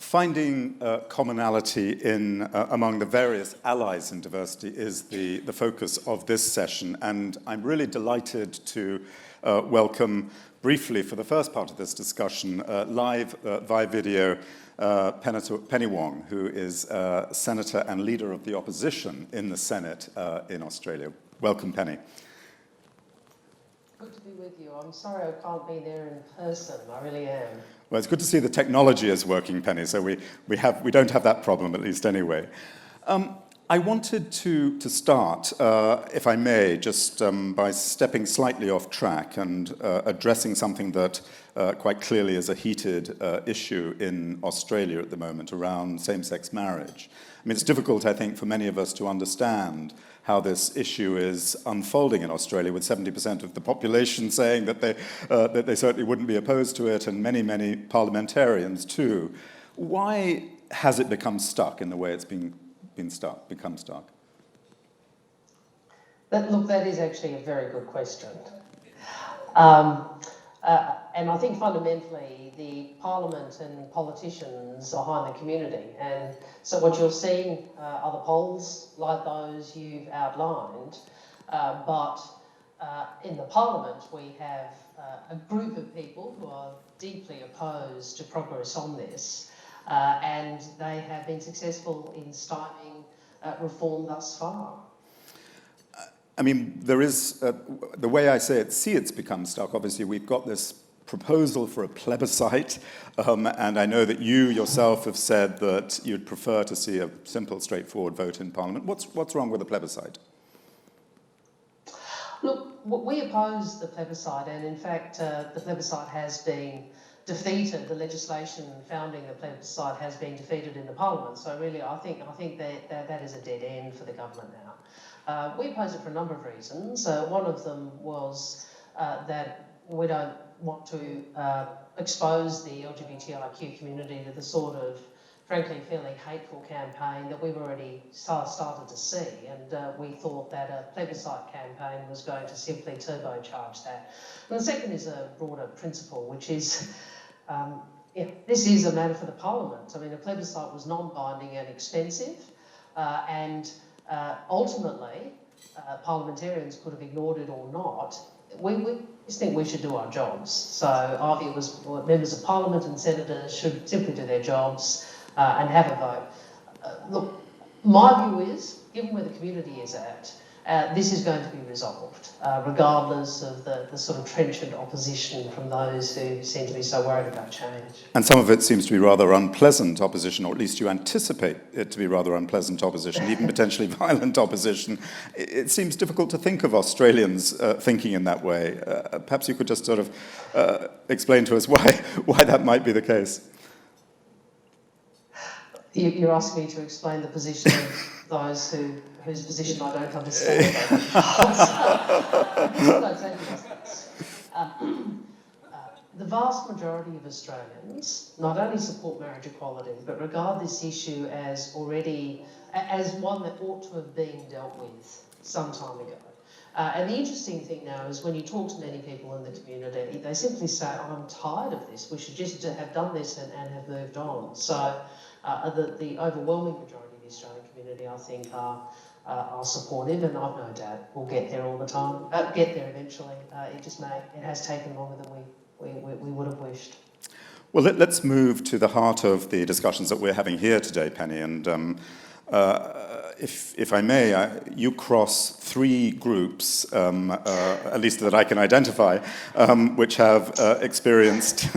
Finding commonality in among the various allies in diversity is the focus of this session, and I'm really delighted to welcome briefly for the first part of this discussion live via video Penny Wong, who is Senator and Leader of the Opposition in the Senate in Australia. Welcome, Penny. Good to be with you. I'm sorry I can't be there in person. I really am. Well, it's good to see the technology is working, Penny, so we don't have that problem, at least anyway. I wanted to start, if I may, just by stepping slightly off track and addressing something that quite clearly is a heated issue in Australia at the moment around same-sex marriage. I mean, it's difficult, I think, for many of us to understand how this issue is unfolding in Australia, with 70% of the population saying that they certainly wouldn't be opposed to it, and many, many parliamentarians too. Why has it become stuck in the way it's become stuck? That is actually a very good question. And I think fundamentally the Parliament and politicians are behind the community. And so what you're seeing are the polls like those you've outlined. But in the Parliament we have a group of people who are deeply opposed to progress on this. And they have been successful in stymieing reform thus far. I mean, there is, the way I say it, it's become stuck. Obviously, we've got this proposal for a plebiscite, and I know that you yourself have said that you'd prefer to see a simple, straightforward vote in Parliament. What's wrong with a plebiscite? Look, we oppose the plebiscite, and in fact, the plebiscite has been defeated. The legislation founding the plebiscite has been defeated in the Parliament. So really, I think that is a dead end for the government now. We oppose it for a number of reasons. One of them was that we don't want to expose the LGBTIQ community to the sort of, frankly, fairly hateful campaign that we've already started to see. And we thought that a plebiscite campaign was going to simply turbocharge that. And the second is a broader principle, which is this is a matter for the Parliament. I mean, a plebiscite was non-binding and expensive, and ultimately, parliamentarians could have ignored it or not. We just think we should do our jobs. So our view was members of Parliament and senators should simply do their jobs and have a vote. Look, my view is, given where the community is at, this is going to be resolved, regardless of the sort of trenchant opposition from those who seem to be so worried about change. And some of it seems to be rather unpleasant opposition, or at least you anticipate it to be rather unpleasant opposition, even potentially violent opposition. It seems difficult to think of Australians thinking in that way. Perhaps you could just sort of explain to us why that might be the case. You're asking me to explain the position of those whose position I don't understand. What I'd say is this. The vast majority of Australians not only support marriage equality, but regard this issue as one that ought to have been dealt with some time ago. And the interesting thing now is when you talk to many people in the community, they simply say, I'm tired of this, we should just have done this and have moved on. So the overwhelming majority of the Australian community, I think, are supportive, and I've no doubt we'll get there all the time, get there eventually. It has taken longer than we would have wished. Well, let's move to the heart of the discussions that we're having here today, Penny, and if I may, you cross three groups, at least that I can identify, which have experienced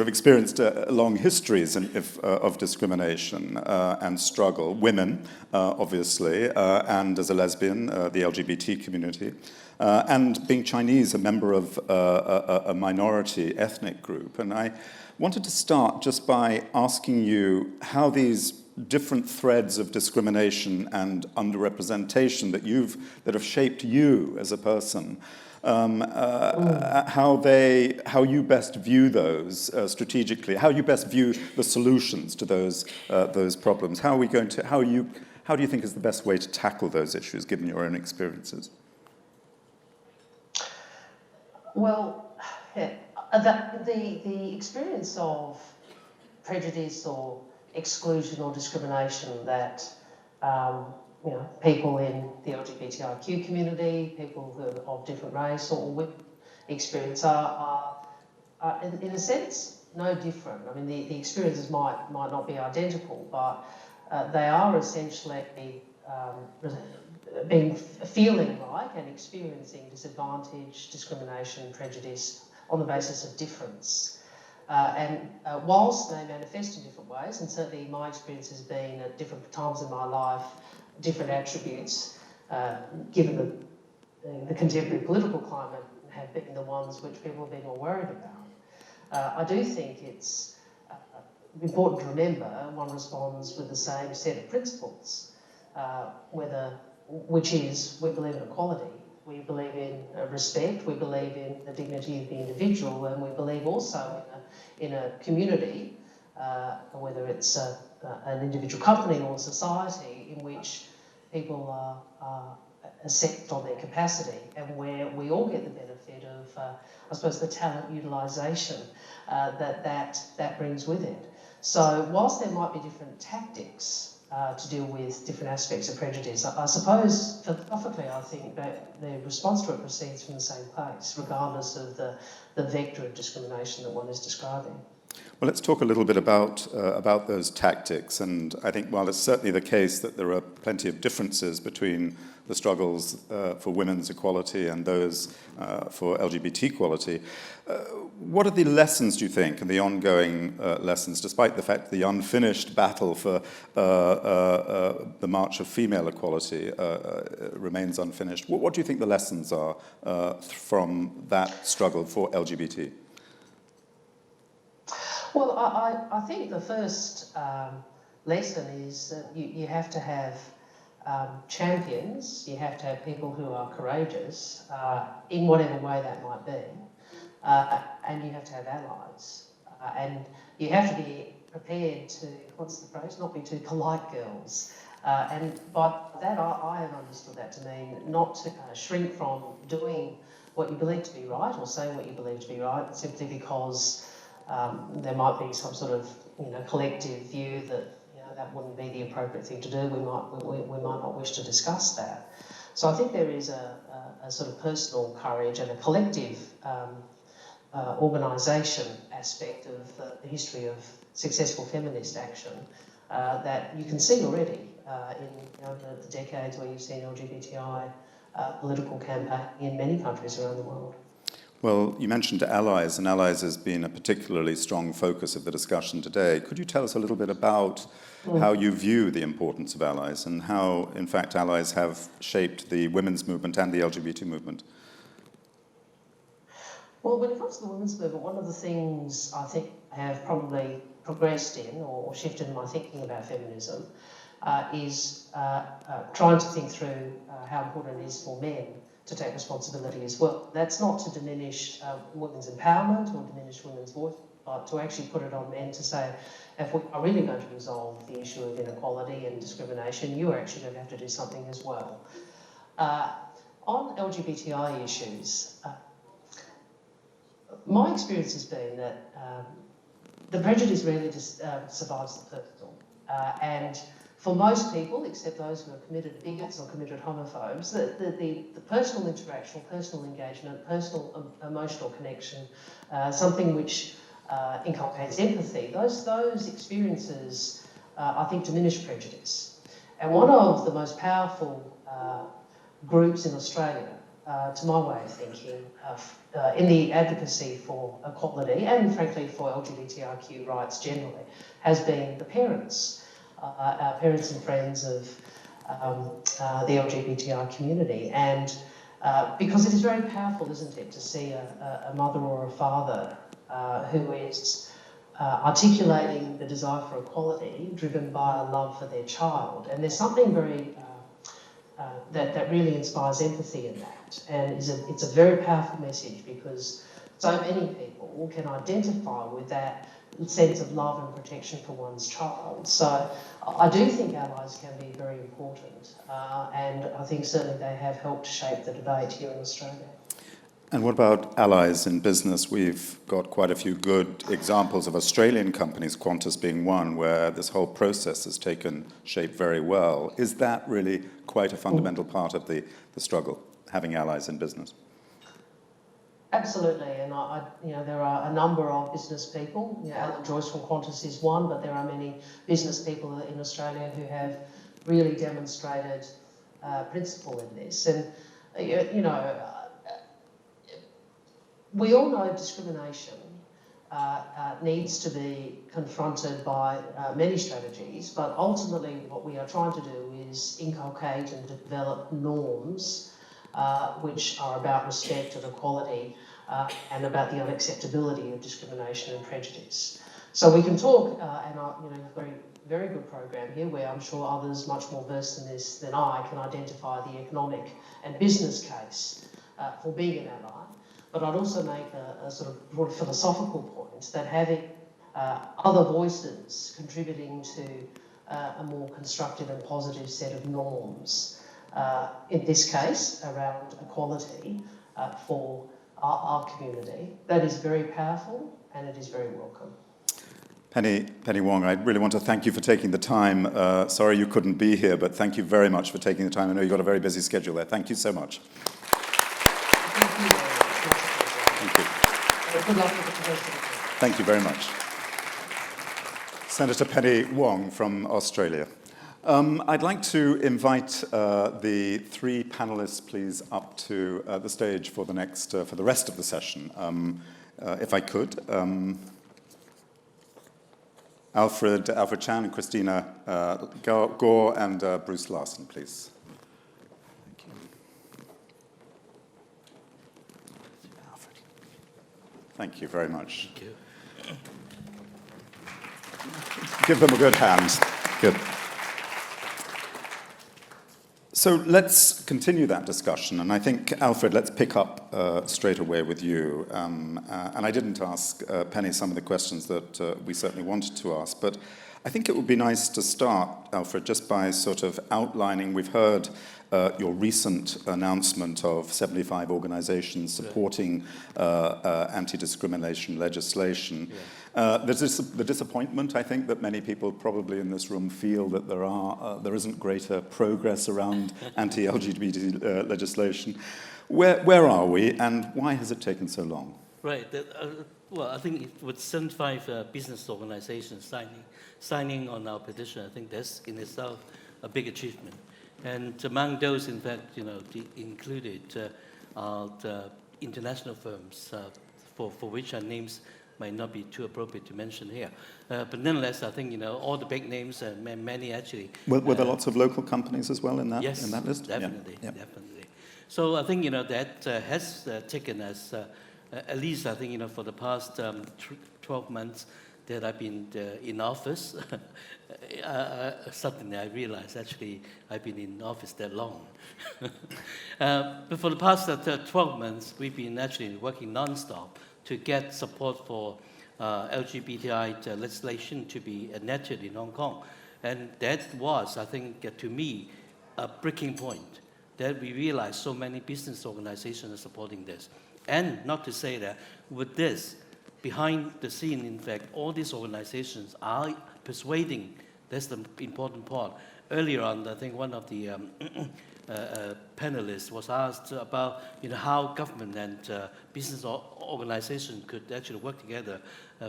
experienced long histories of discrimination and struggle. Women, obviously, and as a lesbian, the LGBT community, and being Chinese, a member of a minority ethnic group. And I wanted to start just by asking you how these different threads of discrimination and underrepresentation that have shaped you as a person, how you best view those strategically, how you best view the solutions to those problems. How do you think is the best way to tackle those issues, given your own experiences? Well, The experience of prejudice or exclusion or discrimination that people in the LGBTIQ community, people who are of different race or women experience are in a sense no different. I mean, the experiences might not be identical, but they are essentially feeling like and experiencing disadvantage, discrimination, prejudice on the basis of difference. Whilst they manifest in different ways, and certainly my experience has been at different times in my life, different attributes, given the contemporary political climate, have been the ones which people have been more worried about. I do think it's important to remember one responds with the same set of principles, which is we believe in equality. We believe in respect, we believe in the dignity of the individual, and we believe also in a community, whether it's an individual company or society, in which people are assessed on their capacity and where we all get the benefit of, I suppose, the talent utilisation that brings with it. So whilst there might be different tactics to deal with different aspects of prejudice, I suppose philosophically I think that the response to it proceeds from the same place, regardless of the vector of discrimination that one is describing. Well, let's talk a little bit about those tactics. And I think while it's certainly the case that there are plenty of differences between the struggles for women's equality and those for LGBT equality, what are the lessons, do you think, and the ongoing lessons, despite the fact the unfinished battle for the march of female equality remains unfinished? What do you think the lessons are from that struggle for LGBT? Well, I think the first lesson is that you have to have champions, you have to have people who are courageous in whatever way that might be, and you have to have allies. And you have to be prepared to, what's the phrase, not be too polite girls. And by that, I have understood that to mean not to shrink from doing what you believe to be right or saying what you believe to be right simply because there might be some sort of collective view that that wouldn't be the appropriate thing to do. We might not wish to discuss that. So I think there is a sort of personal courage and a collective organisation aspect of the history of successful feminist action that you can see already in the decades where you've seen LGBTI political campaign in many countries around the world. Well, you mentioned allies, and allies has been a particularly strong focus of the discussion today. Could you tell us a little bit about how you view the importance of allies and how, in fact, allies have shaped the women's movement and the LGBT movement? Well, when it comes to the women's movement, one of the things I think I have probably progressed in or shifted in my thinking about feminism is trying to think through how important it is for men to take responsibility as well. That's not to diminish women's empowerment or diminish women's voice, but to actually put it on men to say, if we are really going to resolve the issue of inequality and discrimination, you are actually going to have to do something as well. On LGBTI issues, my experience has been that the prejudice really just survives the personal. And for most people, except those who are committed bigots or committed homophobes, the personal interaction, personal engagement, personal emotional connection, something which inculcates empathy, those experiences, I think, diminish prejudice. And one of the most powerful groups in Australia, to my way of thinking, in the advocacy for equality and, frankly, for LGBTIQ rights generally, has been the parents. Our parents and friends of the LGBTI community. And because it is very powerful, isn't it, to see a mother or a father who is articulating the desire for equality driven by a love for their child. And there's something very that really inspires empathy in that. And it's a very powerful message because so many people can identify with that sense of love and protection for one's child. So I do think allies can be very important, and I think certainly they have helped shape the debate here in Australia. And what about allies in business? We've got quite a few good examples of Australian companies, Qantas being one, where this whole process has taken shape very well. Is that really quite a fundamental part of the struggle, having allies in business? Absolutely, and there are a number of business people. Alan Joyce from Qantas is one, but there are many business people in Australia who have really demonstrated principle in this. And we all know discrimination needs to be confronted by many strategies, but ultimately what we are trying to do is inculcate and develop norms which are about respect and equality and about the unacceptability of discrimination and prejudice. So we can talk, very, very good program here where I'm sure others much more versed in this than I can identify the economic and business case for being an ally. But I'd also make a sort of broad philosophical point that having other voices contributing to a more constructive and positive set of norms, in this case around equality for our community, that is very powerful and it is very welcome. Penny Wong, I really want to thank you for taking the time. Sorry you couldn't be here, but thank you very much for taking the time. I know you've got a very busy schedule there. Thank you so much. Thank you. Good luck with the promotion. Thank you very much. Senator Penny Wong from Australia. I'd like to invite the three panelists, please, up to the stage for the rest of the session, if I could. Alfred Chan and Christina Gaw and Bruce Larson, please. Thank you. Alfred. Thank you very much. Thank you. Give them a good hand. Good. So let's continue that discussion, and I think, Alfred, let's pick up straight away with you. And I didn't ask Penny some of the questions that we certainly wanted to ask, but I think it would be nice to start, Alfred, just by sort of outlining. We've heard your recent announcement of 75 organizations supporting anti-discrimination legislation. Yeah. The disappointment, I think, that many people probably in this room feel that there isn't greater progress around anti-LGBT legislation. Where are we, and why has it taken so long? Right. Well, I think with 75 business organizations signing on our petition, I think that's in itself a big achievement. And among those, in fact, included the international firms for which our names might not be too appropriate to mention here. But nonetheless, I think, all the big names, and many actually. Were there lots of local companies as well in that, yes, in that list? Definitely, yeah. definitely. So I think, that has taken us, at least I think, for the past 12 months that I've been in office, suddenly I realized actually I've been in office that long. But for the past 12 months, we've been actually working non-stop to get support for LGBTI legislation to be enacted in Hong Kong. And that was, I think, to me, a breaking point, that we realized so many business organizations are supporting this. And not to say that with this, behind the scene, in fact, all these organizations are persuading. That's the important part. Earlier on, I think one of the panelists was asked about how government and business organizations could actually work together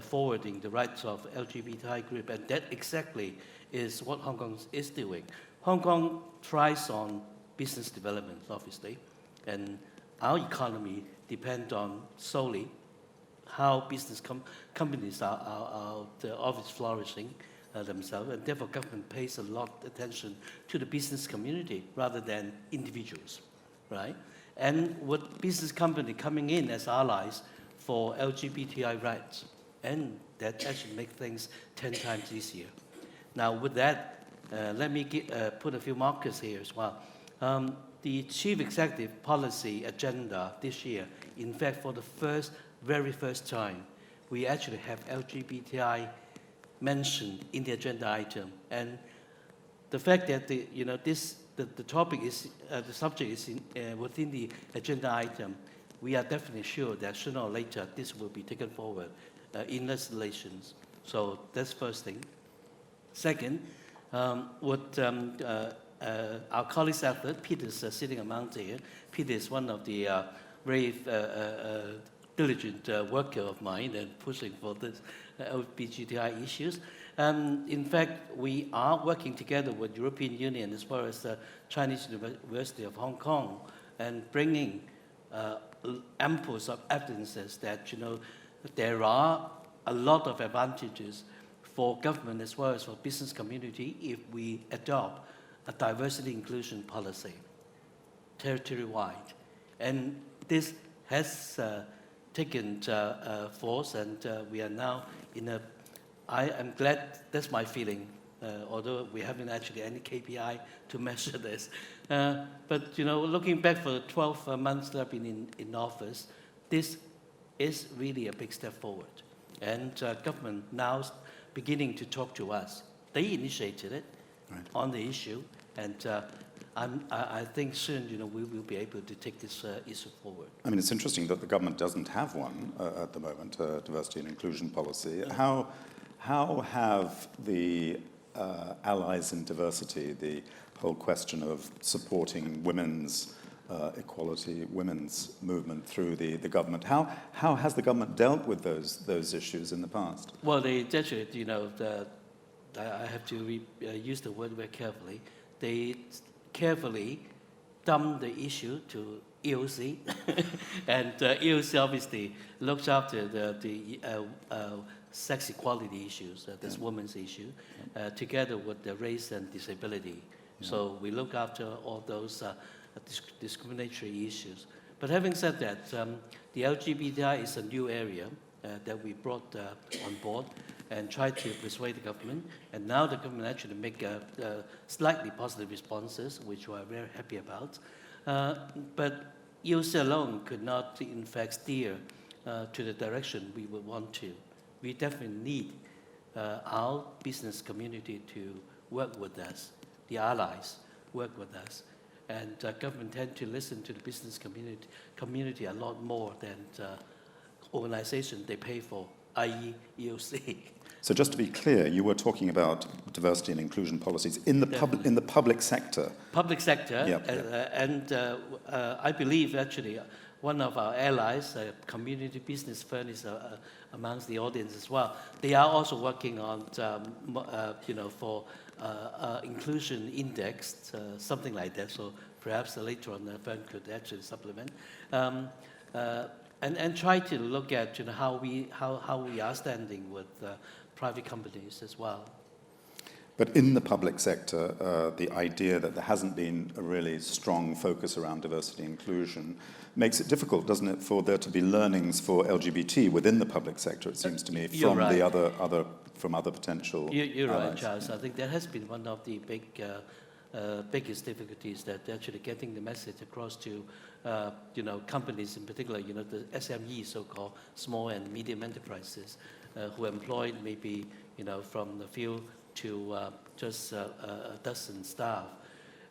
forwarding the rights of LGBTI group, and that exactly is what Hong Kong is doing. Hong Kong thrives on business development, obviously, and our economy depends on solely how business companies are always flourishing themselves, and therefore government pays a lot of attention to the business community rather than individuals, right? And with business company coming in as allies for LGBTI rights, and that actually makes things 10 times easier. Now with that, let me put a few markers here as well. The Chief Executive Policy agenda this year, in fact, for the very first time, we actually have LGBTI mentioned in the agenda item, and the fact that the topic is the subject is within the agenda item we are definitely sure that sooner or later this will be taken forward in legislations. So that's first thing. Second, what our colleague Alfred, Peter is sitting among here. Peter is one of the very diligent worker of mine and pushing for this LGBTI issues. In fact, we are working together with European Union as well as the Chinese University of Hong Kong and bringing amples of evidences that, there are a lot of advantages for government as well as for business community if we adopt a diversity inclusion policy, territory-wide. And this has taken force, and we are now in a, I am glad, that's my feeling, although we haven't actually any KPI to measure this. But, looking back for the 12 months that I've been in office, this is really a big step forward. And government now beginning to talk to us. They initiated it on the issue, and I think soon, we will be able to take this issue forward. I mean, it's interesting that the government doesn't have one at the moment, diversity and inclusion policy. How have the allies in diversity, the whole question of supporting women's equality, women's movement through the government, how has the government dealt with those issues in the past? Well, they actually, I have to use the word very carefully. They carefully dumped the issue to EOC, and EOC obviously looks after the sex equality issues, this women's issue, together with the race and disability. Yeah. So we look after all those discriminatory issues. But having said that, the LGBTI is a new area that we brought on board and tried to persuade the government. And now the government actually make slightly positive responses, which we are very happy about. But EOC alone could not, in fact, steer to the direction we would want to. We definitely need our business community to work with us, the allies work with us. And government tend to listen to the business community a lot more than organization they pay for, i.e. EOC. So just to be clear, you were talking about diversity and inclusion policies in the public sector. Public sector, yep. And I believe actually one of our allies, community business firm, is amongst the audience as well. They are also working on, for inclusion index, something like that. So perhaps later on the firm could actually supplement. And try to look at how we are standing with private companies as well. But in the public sector, the idea that there hasn't been a really strong focus around diversity and inclusion makes it difficult, doesn't it, for there to be learnings for LGBT within the public sector, it seems to me, from right. the from other potential You're allies. Right, Charles. I think that has been one of the biggest difficulties, that actually getting the message across to companies in particular, the SMEs, so-called small and medium enterprises, who employ maybe from the few to just a dozen staff.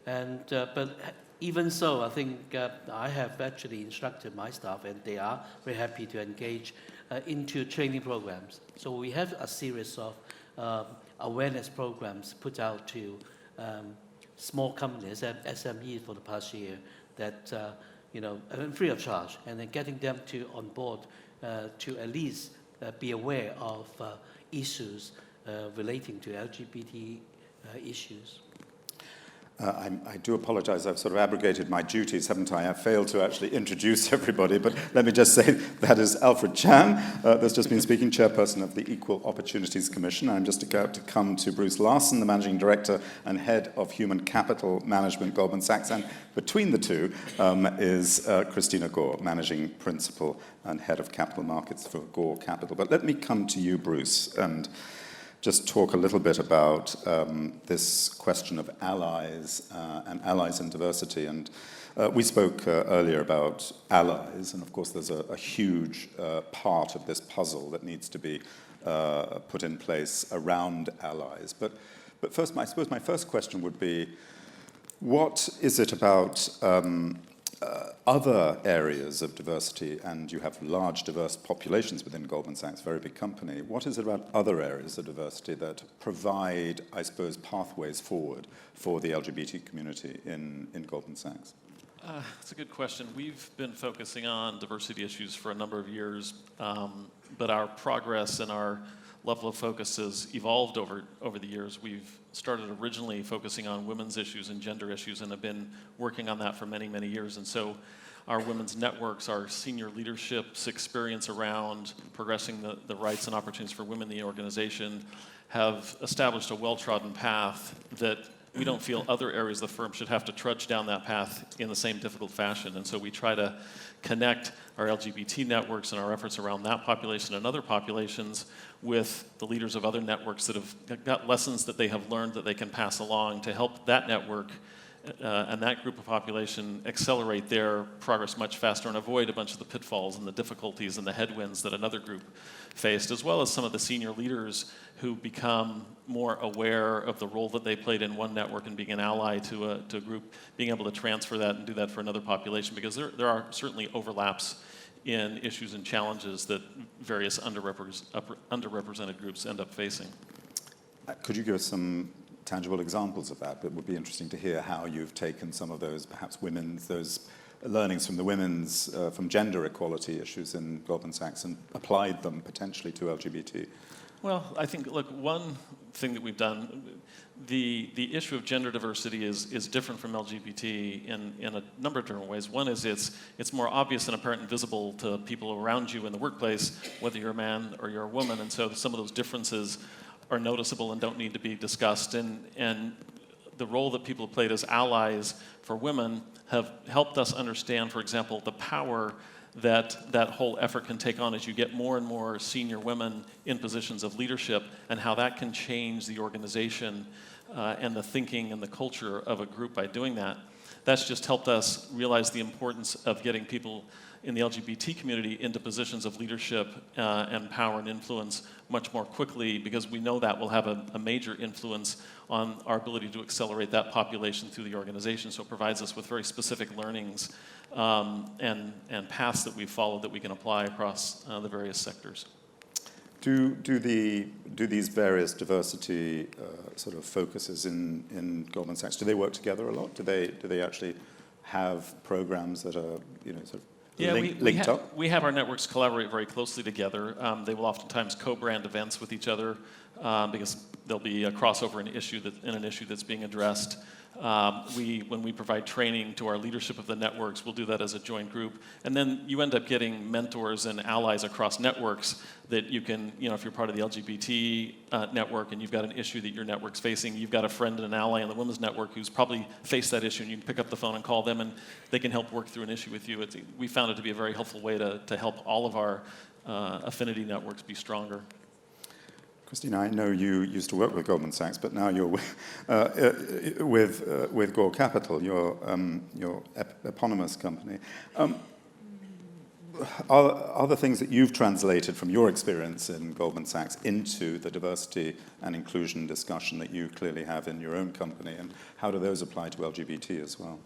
And but even so, I think I have actually instructed my staff, and they are very happy to engage into training programs. So we have a series of awareness programs put out to small companies, SMEs, for the past year, that free of charge, and then getting them on board to at least be aware of issues relating to LGBT issues. I do apologize, I've sort of abrogated my duties, haven't I? I've failed to actually introduce everybody, but let me just say that is Alfred Chan, that's just been speaking, chairperson of the Equal Opportunities Commission. I'm just about to come to Bruce Larson, the managing director and head of human capital management, Goldman Sachs, and between the two is Christina Gaw, managing principal and head of capital markets for Gaw Capital. But let me come to you, Bruce, and just talk a little bit about this question of allies and allies in diversity. And we spoke earlier about allies, and of course there's a huge part of this puzzle that needs to be put in place around allies. But first, I suppose my first question would be, what is it about other areas of diversity, and you have large diverse populations within Goldman Sachs, very big company. What is it about other areas of diversity that provide, I suppose, pathways forward for the LGBT community in Goldman Sachs? That's a good question. We've been focusing on diversity issues for a number of years, but our progress and our level of focus has evolved over the years. We've started originally focusing on women's issues and gender issues and have been working on that for many, many years. And so our women's networks, our senior leadership's experience around progressing the rights and opportunities for women in the organization have established a well-trodden path that we don't feel other areas of the firm should have to trudge down that path in the same difficult fashion. And so we try to connect our LGBT networks and our efforts around that population and other populations with the leaders of other networks that have got lessons that they have learned that they can pass along to help that network and that group of population accelerate their progress much faster and avoid a bunch of the pitfalls and the difficulties and the headwinds that another group faced, as well as some of the senior leaders who become more aware of the role that they played in one network and being an ally to a group, being able to transfer that and do that for another population, because there are certainly overlaps in issues and challenges that various underrepresented groups end up facing. Could you give us some tangible examples of that? It would be interesting to hear how you've taken some of those, perhaps those learnings from the women's, from gender equality issues in Goldman Sachs and applied them potentially to LGBT. Well, I think, look, one thing that we've done, the issue of gender diversity is different from LGBT in a number of different ways. One is it's more obvious and apparent and visible to people around you in the workplace, whether you're a man or you're a woman, and so some of those differences are noticeable and don't need to be discussed. And the role that people have played as allies for women have helped us understand, for example, the power that whole effort can take on as you get more and more senior women in positions of leadership, and how that can change the organization and the thinking and the culture of a group by doing that. That's just helped us realize the importance of getting people in the LGBT community into positions of leadership and power and influence much more quickly, because we know that will have a major influence on our ability to accelerate that population through the organization. So it provides us with very specific learnings and paths that we've followed that we can apply across the various sectors. Do these various diversity sort of focuses in Goldman Sachs, do they work together a lot? Do they actually have programs that are sort of linked up? We have our networks collaborate very closely together. They will oftentimes co-brand events with each other because there'll be a crossover in an issue that's being addressed. When we provide training to our leadership of the networks, we'll do that as a joint group. And then you end up getting mentors and allies across networks that you can, if you're part of the LGBT network and you've got an issue that your network's facing, you've got a friend and an ally in the women's network who's probably faced that issue, and you can pick up the phone and call them, and they can help work through an issue with you. We found it to be a very helpful way to help all of our affinity networks be stronger. Christina, I know you used to work with Goldman Sachs, but now you're with Gaw Capital, your eponymous company. Are the things that you've translated from your experience in Goldman Sachs into the diversity and inclusion discussion that you clearly have in your own company, and how do those apply to LGBT as well?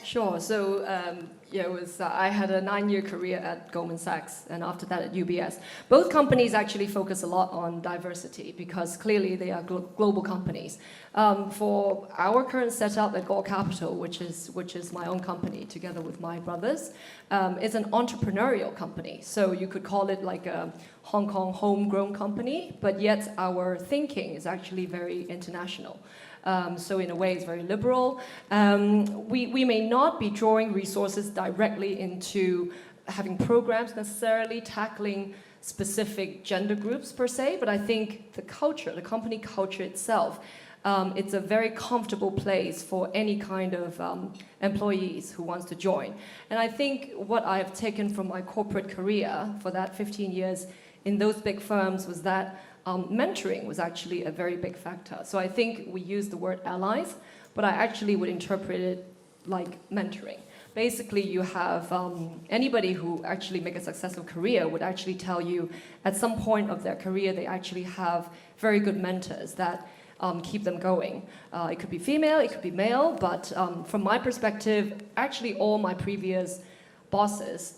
Sure. So, I had a 9-year career at Goldman Sachs, and after that at UBS. Both companies actually focus a lot on diversity because clearly they are global companies. For our current setup at Gaw Capital, which is my own company together with my brothers, it's an entrepreneurial company. So you could call it like a Hong Kong homegrown company, but yet our thinking is actually very international. So in a way, it's very liberal. We may not be drawing resources directly into having programs necessarily tackling specific gender groups per se, but I think the culture, the company culture itself, it's a very comfortable place for any kind of employees who wants to join. And I think what I've taken from my corporate career for that 15 years in those big firms was that mentoring was actually a very big factor. So I think we use the word allies, but I actually would interpret it like mentoring. Basically, you have anybody who actually make a successful career would actually tell you at some point of their career they actually have very good mentors that keep them going. It could be female, it could be male, but from my perspective, actually all my previous bosses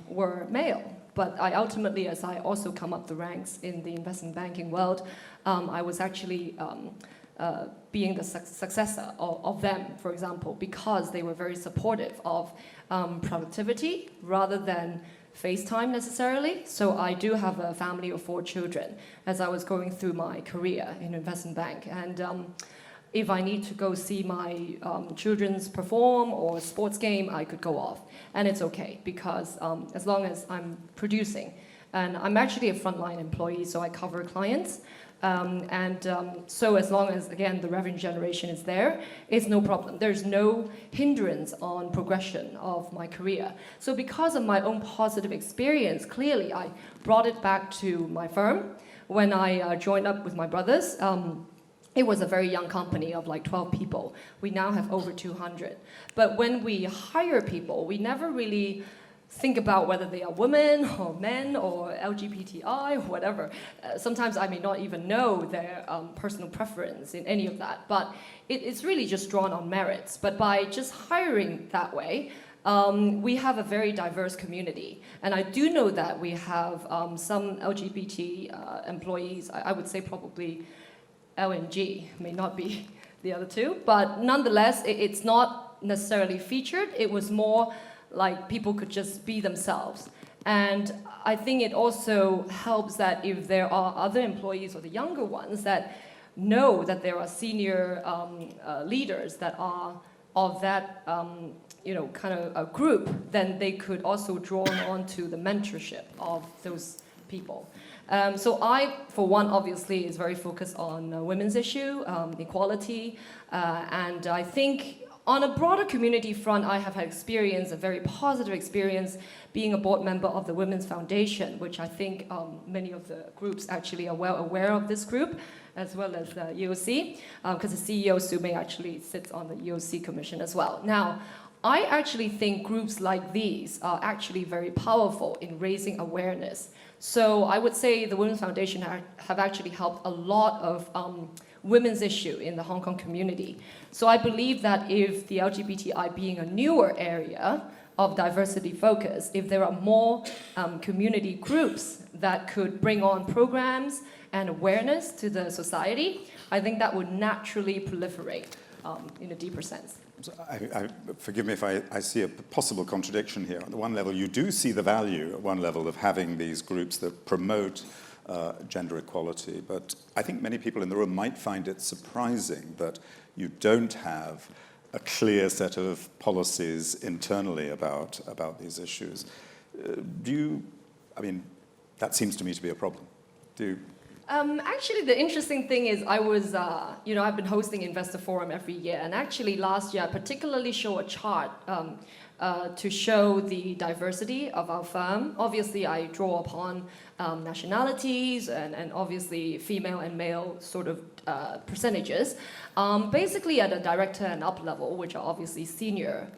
were male. But I ultimately, as I also come up the ranks in the investment banking world, I was actually being the successor of them, for example, because they were very supportive of productivity rather than face time necessarily. So I do have a family of 4 children as I was going through my career in investment bank. And if I need to go see my children's perform or sports game, I could go off. And it's okay, because as long as I'm producing, and I'm actually a frontline employee, so I cover clients. So as long as, again, the revenue generation is there, it's no problem. There's no hindrance on progression of my career. So because of my own positive experience, clearly I brought it back to my firm. When I joined up with my brothers, it was a very young company of like 12 people. We now have over 200. But when we hire people, we never really think about whether they are women or men or LGBTI or whatever. Sometimes I may not even know their personal preference in any of that, but it's really just drawn on merits. But by just hiring that way, we have a very diverse community. And I do know that we have some LGBT employees, I would say probably L and G, may not be the other two, but nonetheless, it's not necessarily featured. It was more like people could just be themselves. And I think it also helps that if there are other employees or the younger ones that know that there are senior leaders that are of that kind of a group, then they could also draw on to the mentorship of those people. So I, for one, obviously is very focused on women's issue, equality, and I think on a broader community front, I have had experience, a very positive experience, being a board member of the Women's Foundation, which I think many of the groups actually are well aware of this group, as well as the EOC, because the CEO, Su Mei, actually sits on the EOC Commission as well. Now, I actually think groups like these are actually very powerful in raising awareness. So I would say the Women's Foundation have actually helped a lot of women's issue in the Hong Kong community. So I believe that if the LGBTI being a newer area of diversity focus, if there are more community groups that could bring on programs and awareness to the society, I think that would naturally proliferate in a deeper sense. So forgive me if I see a possible contradiction here. On the one level, you do see the value, at one level, of having these groups that promote gender equality, but I think many people in the room might find it surprising that you don't have a clear set of policies internally about these issues. That seems to me to be a problem. Actually, the interesting thing is I was, I've been hosting Investor Forum every year, and actually last year I particularly show a chart to show the diversity of our firm. Obviously, I draw upon nationalities and obviously female and male sort of percentages. Basically, at a director and up level, which are obviously senior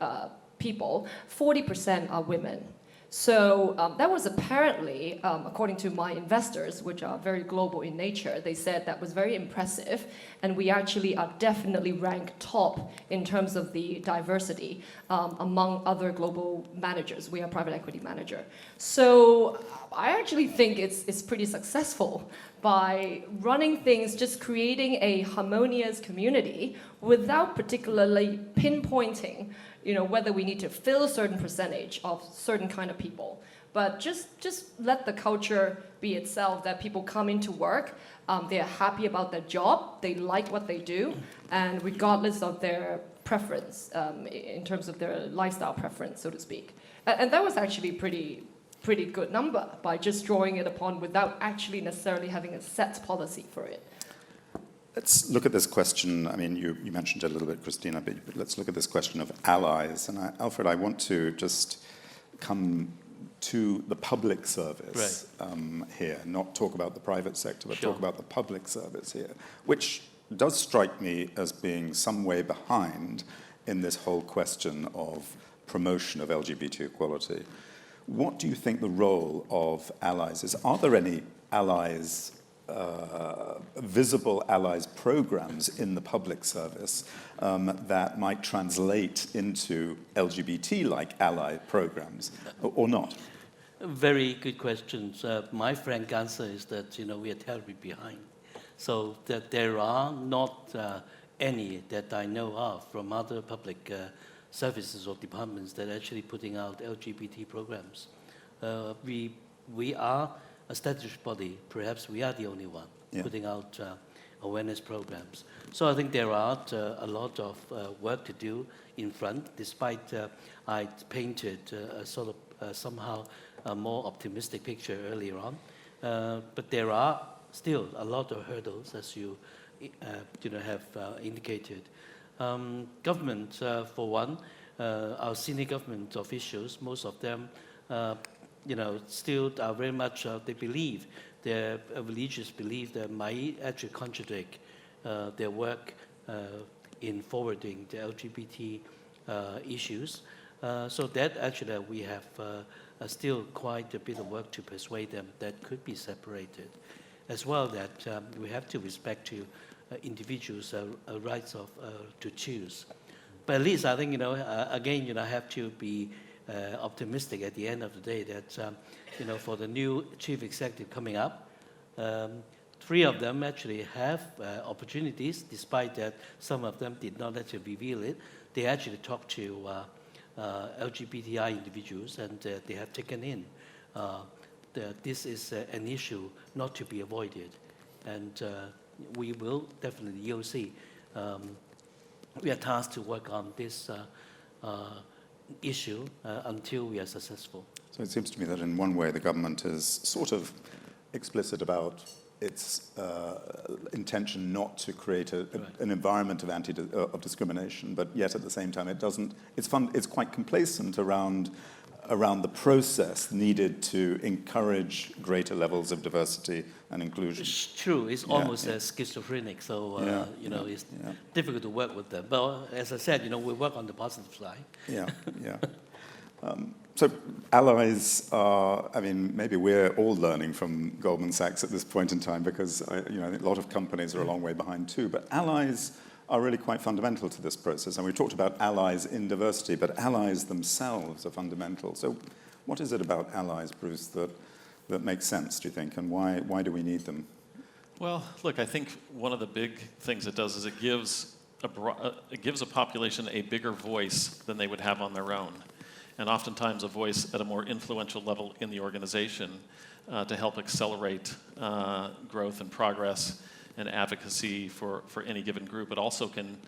people, 40% are women. So that was apparently, according to my investors, which are very global in nature, they said that was very impressive, and we actually are definitely ranked top in terms of the diversity among other global managers. We are a private equity manager. So I actually think it's pretty successful by running things, just creating a harmonious community without particularly pinpointing whether we need to fill a certain percentage of certain kind of people. But just let the culture be itself, that people come into work, they're happy about their job, they like what they do, and regardless of their preference, in terms of their lifestyle preference, so to speak. And that was actually pretty good number by just drawing it upon without actually necessarily having a set policy for it. Let's look at this question. I mean, you mentioned it a little bit, Christina, but let's look at this question of allies. And Alfred, I want to just come to the public service here, not talk about the private sector, but talk about the public service here, which does strike me as being some way behind in this whole question of promotion of LGBT equality. What do you think the role of allies is? Are there any allies visible allies programs in the public service that might translate into LGBT-like ally programs, or not? Very good questions. My frank answer is that we are terribly behind. So that there are not any that I know of from other public services or departments that are actually putting out LGBT programs. We are a statutory body. Perhaps we are the only one putting out awareness programs. So I think there are a lot of work to do in front, despite I painted a sort of somehow a more optimistic picture earlier on. But there are still a lot of hurdles, as you have indicated. Government, for one, our senior government officials, most of them, still are very much, they believe, their religious belief that might actually contradict their work in forwarding the LGBT issues. So that actually we have still quite a bit of work to persuade them that could be separated. As well that we have to respect to individuals' rights of to choose. But at least I think, again, I have to be optimistic at the end of the day that, for the new chief executive coming up, 3 of them actually have opportunities, despite that some of them did not actually reveal it. They actually talked to LGBTI individuals, and they have taken in that this is an issue not to be avoided. And we will definitely, you'll see, we are tasked to work on this issue until we are successful. So it seems to me that in one way the government is sort of explicit about its intention not to create an environment of discrimination, but yet at the same time it's quite complacent around the process needed to encourage greater levels of diversity and inclusion. It's true. It's almost schizophrenic, so it's difficult to work with them. But as I said, we work on the positive side. So allies are, maybe we're all learning from Goldman Sachs at this point in time, because I think a lot of companies are a long way behind too, but allies are really quite fundamental to this process. And we talked about allies in diversity, but allies themselves are fundamental. So what is it about allies, Bruce, that makes sense, do you think, and why do we need them? Well, look, I think one of the big things it does is it gives a population a bigger voice than they would have on their own, and oftentimes a voice at a more influential level in the organization to help accelerate growth and progress and advocacy for any given group. It also can,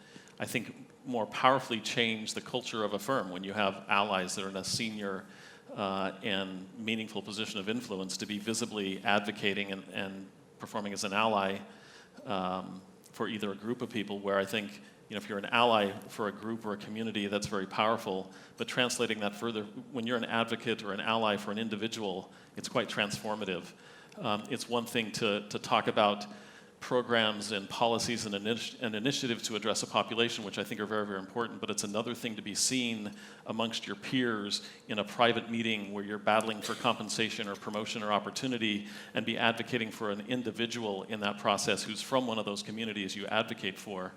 I think, more powerfully change the culture of a firm when you have allies that are in a senior and meaningful position of influence to be visibly advocating and performing as an ally for either a group of people, where I think, if you're an ally for a group or a community, that's very powerful, but translating that further, when you're an advocate or an ally for an individual, it's quite transformative. It's one thing to talk about programs and policies and initiatives to address a population, which I think are very, very important, but it's another thing to be seen amongst your peers in a private meeting where you're battling for compensation or promotion or opportunity, and be advocating for an individual in that process who's from one of those communities you advocate for.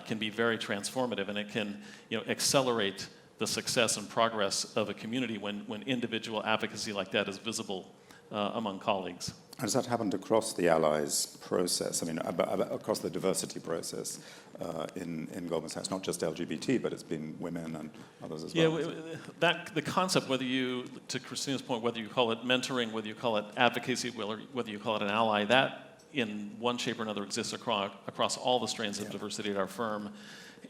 Can be very transformative, and it can accelerate the success and progress of a community when individual advocacy like that is visible among colleagues. Has that happened across the allies process? Across the diversity process in Goldman Sachs, not just LGBT, but it's been women and others as well. Yeah, the concept, to Christina's point, whether you call it mentoring, whether you call it advocacy, whether you call it an ally, that in one shape or another exists across all the strands of diversity at our firm.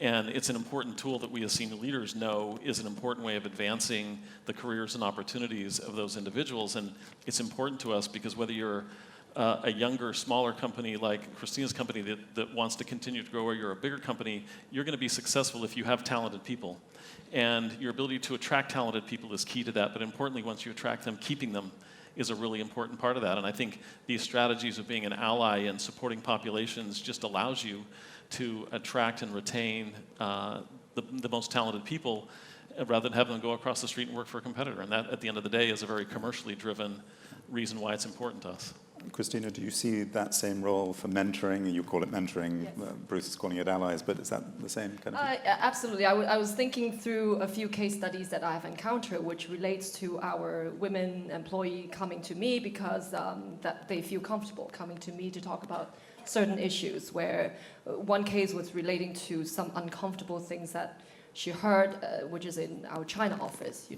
And it's an important tool that we as senior leaders know is an important way of advancing the careers and opportunities of those individuals. And it's important to us because whether you're a younger, smaller company like Christina's company that wants to continue to grow, or you're a bigger company, you're going to be successful if you have talented people. And your ability to attract talented people is key to that. But importantly, once you attract them, keeping them is a really important part of that. And I think these strategies of being an ally and supporting populations just allows you to attract and retain the most talented people rather than have them go across the street and work for a competitor. And that, at the end of the day, is a very commercially driven reason why it's important to us. Christina, do you see that same role for mentoring? You call it mentoring, Yes. Bruce is calling it allies, but is that the same kind of thing? Absolutely. I was thinking through a few case studies that I've encountered, which relates to our women employee coming to me because that they feel comfortable coming to me to talk about certain issues. Where one case was relating to some uncomfortable things that she heard, which is in our China office,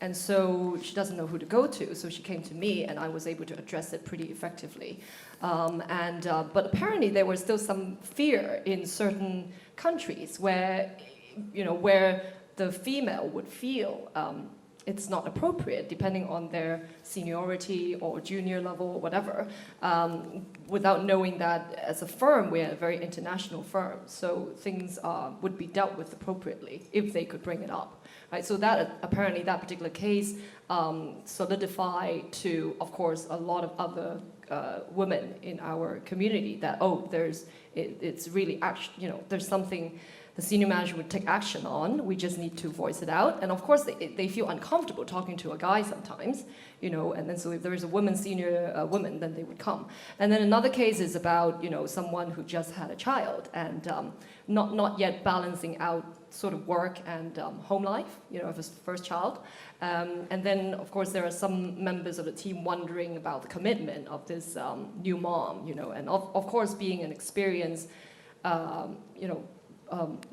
and so she doesn't know who to go to, so she came to me, and I was able to address it pretty effectively. But apparently there was still some fear in certain countries where the female would feel it's not appropriate, depending on their seniority or junior level or whatever, without knowing that as a firm, we're a very international firm, so things would be dealt with appropriately if they could bring it up. Right, so that apparently that particular case solidified to, of course, a lot of other women in our community that it's really there's something the senior manager would take action on. We just need to voice it out, and of course they feel uncomfortable talking to a guy sometimes, and then so if there is a senior woman, then they would come. And then another case is about someone who just had a child and not yet balancing out sort of work and home life, of his first child. And then, of course, there are some members of the team wondering about the commitment of this new mom, and of course, being an experienced,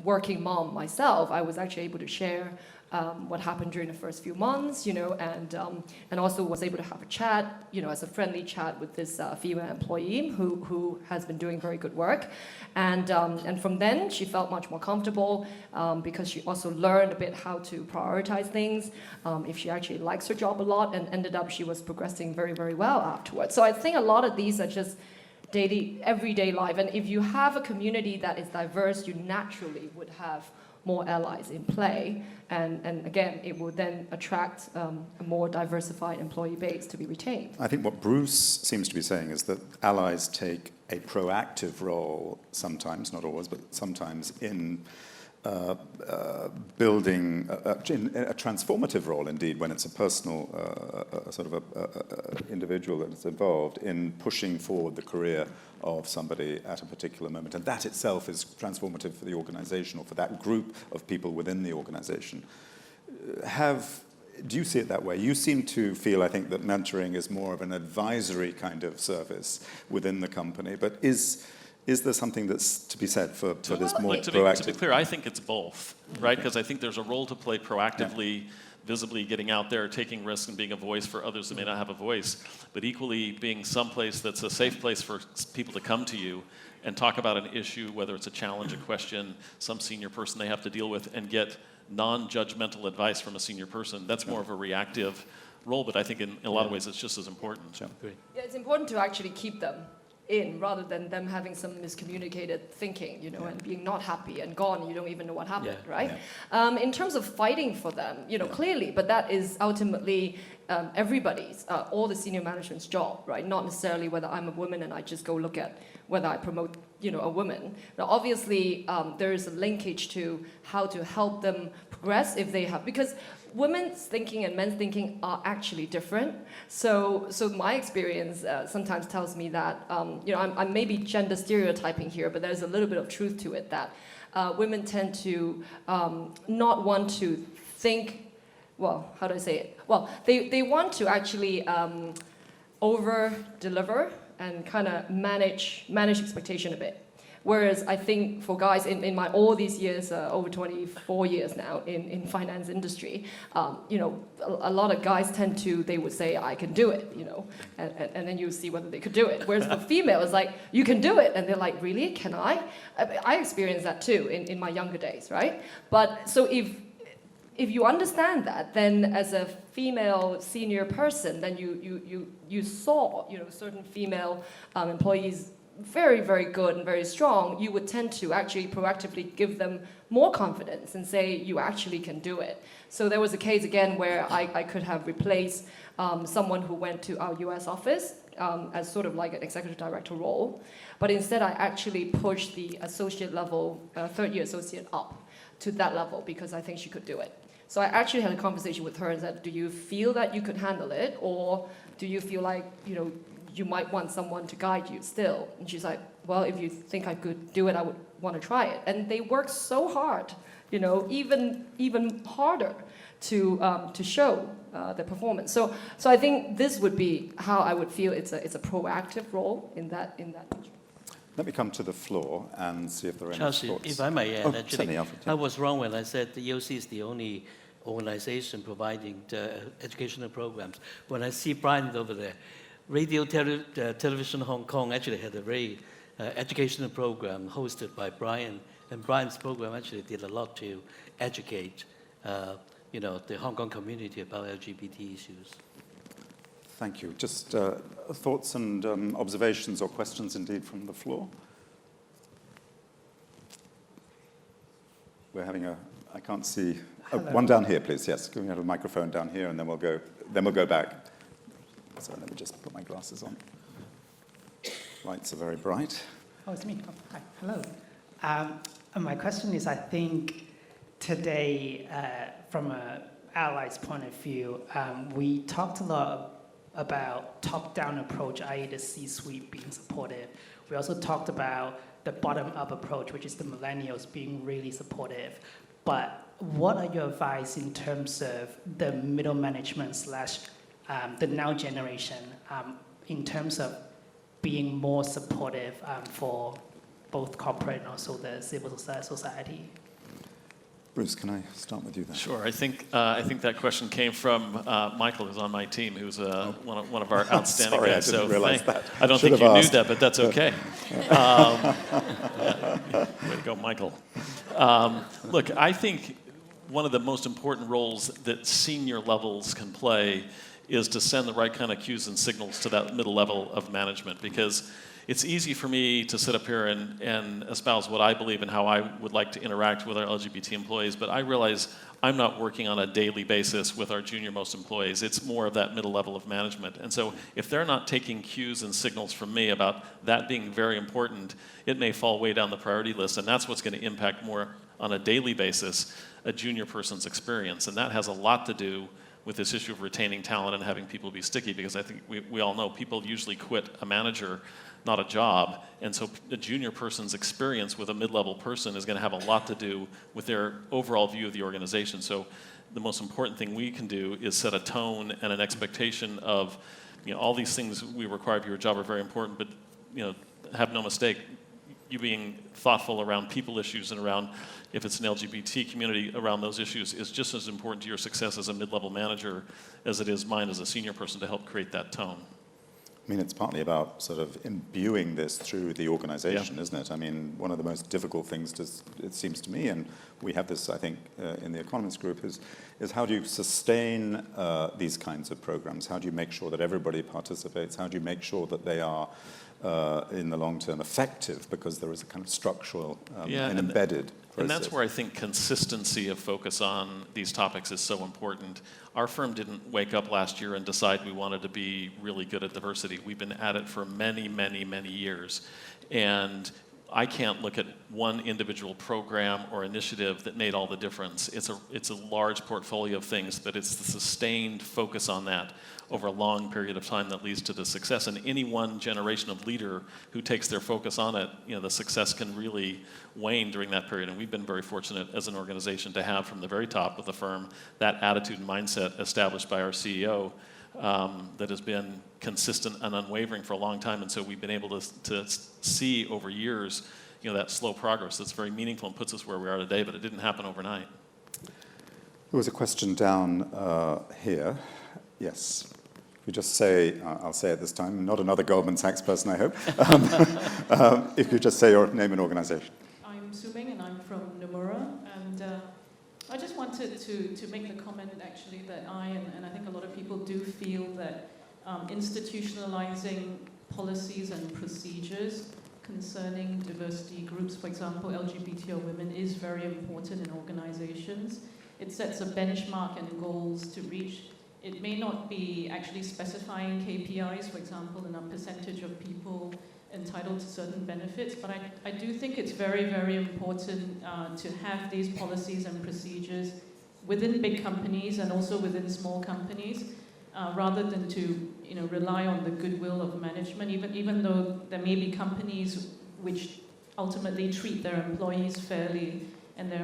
working mom myself, I was actually able to share what happened during the first few months, and also was able to have a chat, as a friendly chat with this female employee who has been doing very good work, and from then she felt much more comfortable because she also learned a bit how to prioritize things. If she actually likes her job a lot, and ended up she was progressing very, very well afterwards. So I think a lot of these are just daily, everyday life, and if you have a community that is diverse, you naturally would have more allies in play, and again, it will then attract a more diversified employee base to be retained. I think what Bruce seems to be saying is that allies take a proactive role sometimes, not always, but sometimes in building a transformative role, indeed, when it's a personal sort of individual that is involved in pushing forward the career of somebody at a particular moment. And that itself is transformative for the organization or for that group of people within the organization. Do you see it that way? You seem to feel, I think, that mentoring is more of an advisory kind of service within the company, but is there something that's to be said for this more proactive? To be clear, I think it's both, right? Because I think there's a role to play proactively, visibly getting out there, taking risks, and being a voice for others that may not have a voice, but equally being someplace that's a safe place for people to come to you and talk about an issue, whether it's a challenge, a question, some senior person they have to deal with, and get non-judgmental advice from a senior person. That's more of a reactive role, but I think in a lot of ways it's just as important. Yeah, it's important to actually keep them in rather than them having some miscommunicated thinking, and being not happy and gone, you don't even know what happened, right? Yeah. In terms of fighting for them, clearly, but that is ultimately everybody's, all the senior management's job, right? Not necessarily whether I'm a woman and I just go look at whether I promote, a woman. Now, obviously, there is a linkage to how to help them progress if they have, because women's thinking and men's thinking are actually different. So my experience sometimes tells me that, I'm maybe gender stereotyping here, but there's a little bit of truth to it that women tend to not want to think, well, how do I say it? Well, they want to actually over-deliver and kind of manage expectation a bit. Whereas I think for guys in my all these years, over 24 years now in finance industry, a lot of guys they would say, I can do it, and then you see whether they could do it. Whereas for female, it's like, you can do it. And they're like, really, can I? I experienced that too in my younger days, right? But so if you understand that, then as a female senior person, then you saw, certain female employees very, very good and very strong, you would tend to actually proactively give them more confidence and say, you actually can do it. So there was a case, again, where I could have replaced someone who went to our US office as sort of like an executive director role, but instead I actually pushed the associate level, third-year associate up to that level because I think she could do it. So I actually had a conversation with her and said, do you feel that you could handle it, or do you feel like, you might want someone to guide you still. And she's like, well, if you think I could do it, I would want to try it. And they work so hard, you know, even harder to show the performance. So I think this would be how I would feel it's a proactive role in that. Let me come to the floor and see if there are any Charles, thoughts. if I may add, actually, certainly, Alfred, yeah. I was wrong when I said the EOC is the only organization providing the educational programs. When I see Brian over there, Television Hong Kong actually had a very educational program hosted by Brian, and Brian's program actually did a lot to educate the Hong Kong community about LGBT issues. Thank you. Just thoughts and observations or questions indeed from the floor? We're having I can't see, one down here, please, yes. Can we have a microphone down here and then we'll go back. Sorry, let me just put my glasses on. Lights are very bright. Oh, it's me. Oh, hi. Hello. My question is, I think today, from an ally's point of view, we talked a lot about top-down approach, i.e. the C-suite being supportive. We also talked about the bottom-up approach, which is the millennials being really supportive. But what are your advice in terms of the middle management / the now generation in terms of being more supportive for both corporate and also the civil society? Bruce, can I start with you then? Sure. I think that question came from Michael, who's on my team, who's one of our outstanding Sorry, guys. I didn't realize that. I don't think you knew that, but that's okay. Way to go, Michael. Look, I think one of the most important roles that senior levels can play is to send the right kind of cues and signals to that middle level of management, because it's easy for me to sit up here and espouse what I believe and how I would like to interact with our LGBT employees, but I realize I'm not working on a daily basis with our junior-most employees. It's more of that middle level of management. And so if they're not taking cues and signals from me about that being very important, it may fall way down the priority list, and that's what's going to impact more on a daily basis a junior person's experience. And that has a lot to do with this issue of retaining talent and having people be sticky, because I think we all know people usually quit a manager, not a job, and so a junior person's experience with a mid-level person is going to have a lot to do with their overall view of the organization. So the most important thing we can do is set a tone and an expectation of, all these things we require of your job are very important, but have no mistake, you being thoughtful around people issues and around, if it's an LGBT community, around those issues is just as important to your success as a mid-level manager as it is mine as a senior person to help create that tone. I mean, it's partly about sort of imbuing this through the organization, isn't it? I mean, one of the most difficult things, it seems to me, and we have this, I think, in the Economist group, is how do you sustain these kinds of programs? How do you make sure that everybody participates? How do you make sure that they are, in the long term, effective? Because there is a kind of structural and embedded process. And that's where I think consistency of focus on these topics is so important. Our firm didn't wake up last year and decide we wanted to be really good at diversity. We've been at it for many, many, many years. And I can't look at one individual program or initiative that made all the difference. It's a large portfolio of things, but it's the sustained focus on that over a long period of time that leads to the success. And any one generation of leader who takes their focus on it, the success can really wane during that period. And we've been very fortunate as an organization to have from the very top of the firm that attitude and mindset established by our CEO that has been consistent and unwavering for a long time. And so we've been able to see over years, that slow progress that's very meaningful and puts us where we are today, but it didn't happen overnight. There was a question down here. Yes. If you just say, I'll say it this time, not another Goldman Sachs person, I hope. If you just say your name and organization. I'm Su-Ming and I'm from Nomura, and I just wanted to make the comment actually that I and I think a lot of people do feel that institutionalizing policies and procedures concerning diversity groups, for example, LGBT or women, is very important in organizations. It sets a benchmark and goals to reach. It may not be actually specifying KPIs, for example, in a percentage of people entitled to certain benefits, but I do think it's very, very important to have these policies and procedures within big companies and also within small companies, rather than to rely on the goodwill of management, even though there may be companies which ultimately treat their employees fairly, and they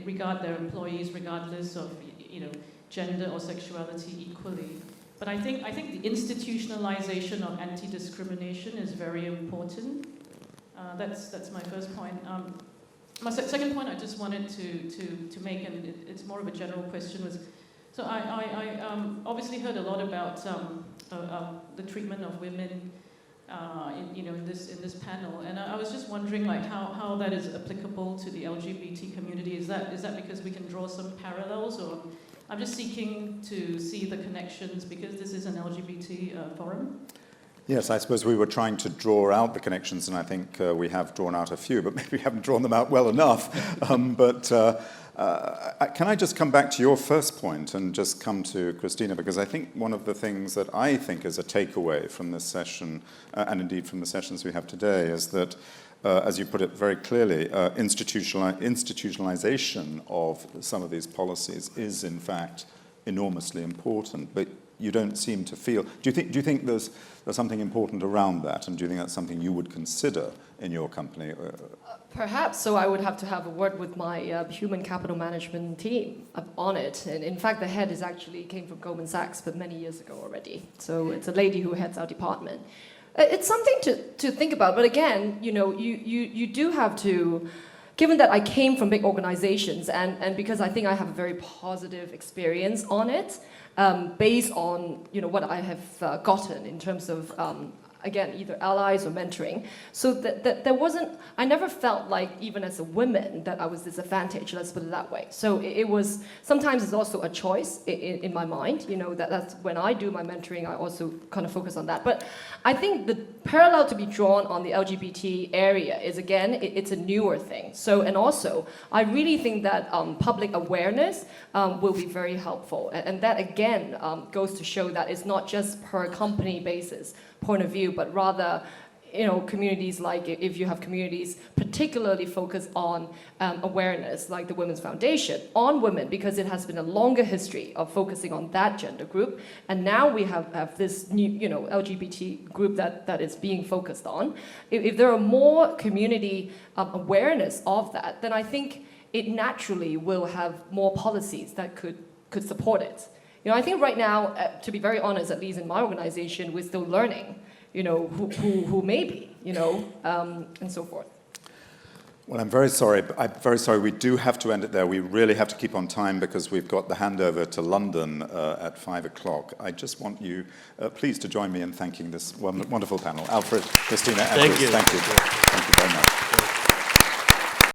regard their employees regardless of gender or sexuality equally. But I think the institutionalization of anti-discrimination is very important. That's my first point. My second point I just wanted to make, and it's more of a general question, was so I obviously heard a lot about the treatment of women in this panel, and I was just wondering how that is applicable to the LGBT community. Is that because we can draw some parallels, or I'm just seeking to see the connections because this is an LGBT forum? Yes, I suppose we were trying to draw out the connections, and I think we have drawn out a few, but maybe we haven't drawn them out well enough. Can I just come back to your first point and just come to Christina, because I think one of the things that I think is a takeaway from this session, and indeed from the sessions we have today, is that, as you put it very clearly, institutionalization of some of these policies is in fact enormously important, but you don't seem to feel. Do you think there's something important around that, and do you think that's something you would consider in your company? Perhaps, so I would have to have a word with my human capital management team on it. And in fact, the head came from Goldman Sachs, but many years ago already. So it's a lady who heads our department. It's something to think about, but again, you do have to. Given that I came from big organizations, and because I think I have a very positive experience on it, based on what I have gotten in terms of again either allies or mentoring, so that there wasn't. I never felt like even as a woman that I was disadvantaged. Let's put it that way. So it was sometimes it's also a choice in my mind. That's when I do my mentoring, I also kind of focus on that. But I think the parallel to be drawn on the LGBT area is again it's a newer thing. So and also I really think that public awareness will be very helpful, and that again goes to show that it's not just per company basis point of view, but rather communities, like if you have communities particularly focused on awareness, like the Women's Foundation, on women, because it has been a longer history of focusing on that gender group, and now we have this new LGBT group that is being focused on. If there are more community awareness of that, then I think it naturally will have more policies that could support it. I think right now, to be very honest, at least in my organization, we're still learning, who may be, and so forth. Well, I'm very sorry. We do have to end it there. We really have to keep on time because we've got the handover to London at 5 o'clock. I just want you, please, to join me in thanking this wonderful panel. Alfred, Christina, Andrews, Thank you. Thank you very much.